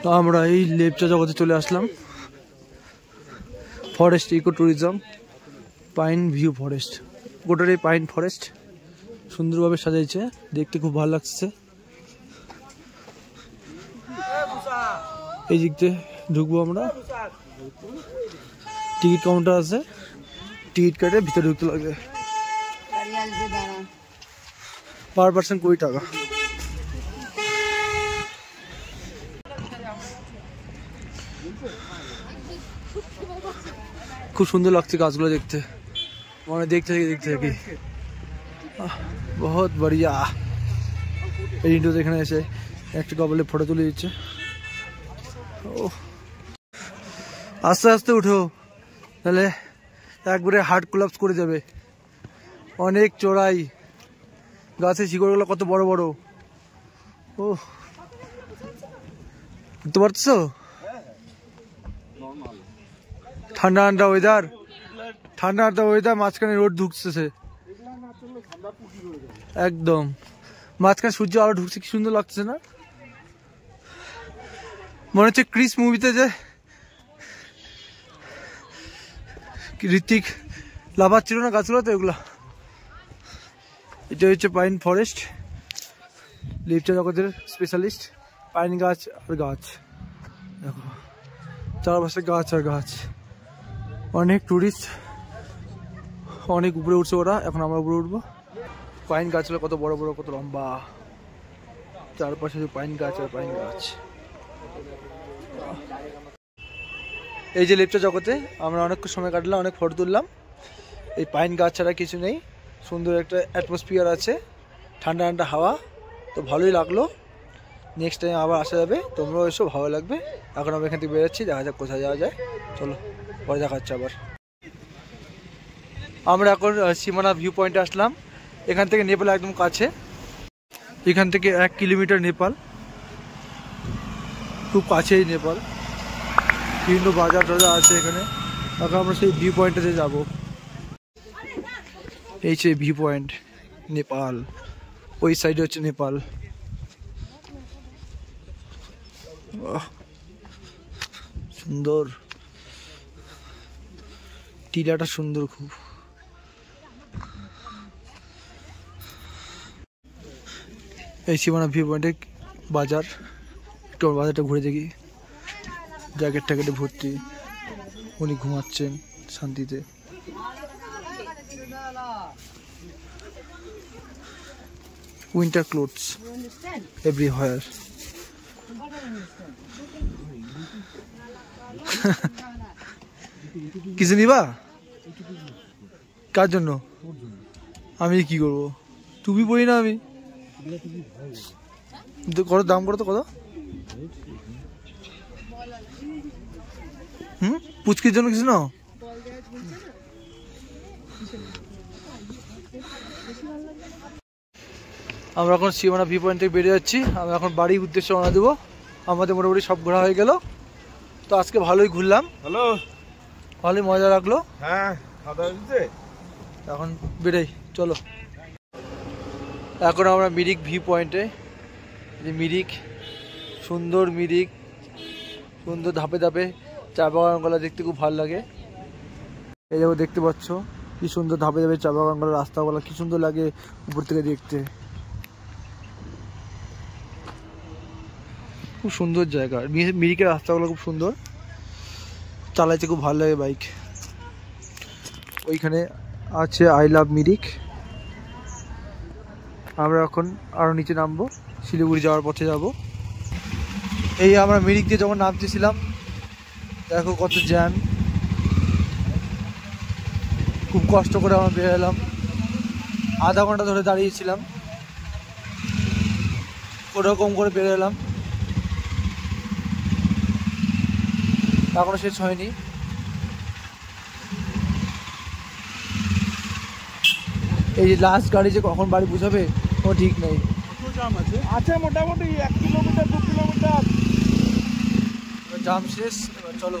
তো আমরা এই লেপচা জগতে চলে আসলাম। Forest eco tourism pine view forest, গোটাটাই পাইন ফরেস্ট, সুন্দরভাবে সাজাইছে, দেখতে খুব ভালো লাগছে। এই দিক দিয়ে ঢুকবো আমরা, টিকিট কাউন্টার আছে, টিকিট কেটে ভিতরে ঢুকতে লাগবে। পার পার্সন 20 টাকা। খুব সুন্দর লাগছে গাছগুলো দেখতে, মানে দেখতে থাকি বহুত বড়িয়া। এই ইন্ডো এখানে এসে একটা কপালে ফটো তুলে দিচ্ছে। ও আস্তে আস্তে উঠো, তাহলে একবারে হার্ট কোলাপস করে যাবে। অনেক চড়াই, গাছের শিকড়গুলো কত বড় বড়। ও বুঝতে পারছো? ঠান্ডা ঠান্ডা ওয়েদার, ঠান্ডা ঠান্ডা ওয়েদার, মাঝখানে রোদ ঢুকতেছে একদম, মাঝখানে সূর্য আলো ঢুকছে, কি সুন্দর লাগছে না? মনে হচ্ছে ক্রিস মুভিতে যে ঋত্বিক লাফাচ্ছিল না গাছগুলো, তো এগুলা। এটা হচ্ছে পাইন ফরেস্ট, লেপচা জগতের স্পেশালিস্ট। পাইন গাছ আর গাছ, দেখো চারপাশে গাছ আর গাছ। অনেক টুরিস্ট, অনেক উপরে উঠছে ওরা, এখন আমরা উপরে উঠবো। পাইন গাছগুলো কত বড় বড়, কত লম্বা, চারপাশে পাইন গাছ আর পাইন গাছ। এই যে লেপচা জগতে আমরা অনেক সময় কাটলাম, অনেক ফটো তুললাম। এই পাইন গাছ ছাড়া কিছু নেই, সুন্দর একটা অ্যাটমসফিয়ার আছে, ঠান্ডা ঠান্ডা হাওয়া, তো ভালোই লাগলো। নেক্সট টাইম আবার আসা যাবে, তোমরাও এসো, ভালো লাগবে। এখন আমরা এখান থেকে বেরোচ্ছি, দেখা যাক কোথায় যাওয়া যায়। চলো পরে দেখা হচ্ছে আবার। আমরা এখন সীমানা ভিউ পয়েন্টে আসলাম। এখান থেকে নেপাল একদম কাছে, এখান থেকে 1 কিলোমিটার নেপাল, খুব কাছেই নেপাল। বিভিন্ন বাজার টাজার আছে এখানে। এখন আমরা সেই ভিউ পয়েন্টে যাবো। এই সেই ভিউ পয়েন্ট নেপাল, ওই সাইডে হচ্ছে নেপাল। সুন্দর, টিলাটা সুন্দর খুব। এই সীমানা ভিউ পয়েন্টে বাজার, একটু বাজারটা ঘুরে দেখি। জ্যাকেট ট্যাকেটে ভর্তি, উনি ঘুমাচ্ছেন শান্তিতে। Winter clothes everywhere. কিছু নিবা? কার জন্য? আমি কি করবো, টুপি পরি না আমি। কত দাম, করো তো কত? পুচকির জন্য কিছু না? আমরা এখন সীমানা ভিউ পয়েন্ট থেকে বেরিয়ে যাচ্ছি। আমরা এখন বাড়ির উদ্দেশ্যে রওনা দেবো। আমাদের মোটামুটি সব ঘোরা হয়ে গেল, তো আজকে ভালোই ঘুরলাম। হ্যালো, ভালোই মজা লাগলো। হ্যাঁ, এখন বেরোই, চলো। এখন আমরা মিরিক ভিউ পয়েন্টে, যে মিরিক, সুন্দর মিরিক, সুন্দর ধাপে ধাপে চা বাগানগুলো দেখতে খুব ভালো লাগে। এই দেখো, দেখতে পাচ্ছ কি সুন্দর ধাপে ধাপে চা বাগানগুলো, রাস্তাগুলো কি সুন্দর লাগে উপর থেকে দেখতে। খুব সুন্দর জায়গা, মিরিকের রাস্তাগুলো খুব সুন্দর, চালাইতে খুব ভালো লাগে বাইক। ওইখানে আছে আই লাভ মিরিক। আমরা এখন আরো নিচে নামবো, শিলিগুড়ি যাওয়ার পথে যাব। এই আমরা মিরিক দিয়ে যখন নামতেছিলাম, দেখো কত জ্যাম, খুব কষ্ট করে আমরা বের এলাম। আধা ঘন্টা ধরে দাঁড়িয়েছিলাম, কোনোরকম করে বের এলাম, এখনো শেষ হয়নি। এই যে লাস্ট গাড়ি যে কখন বাড়ি বুঝাবে ও ঠিক নেই। আচ্ছা, মোটামুটি 1 কিলোমিটার 2 কিলোমিটার জাম শেষ। চলো।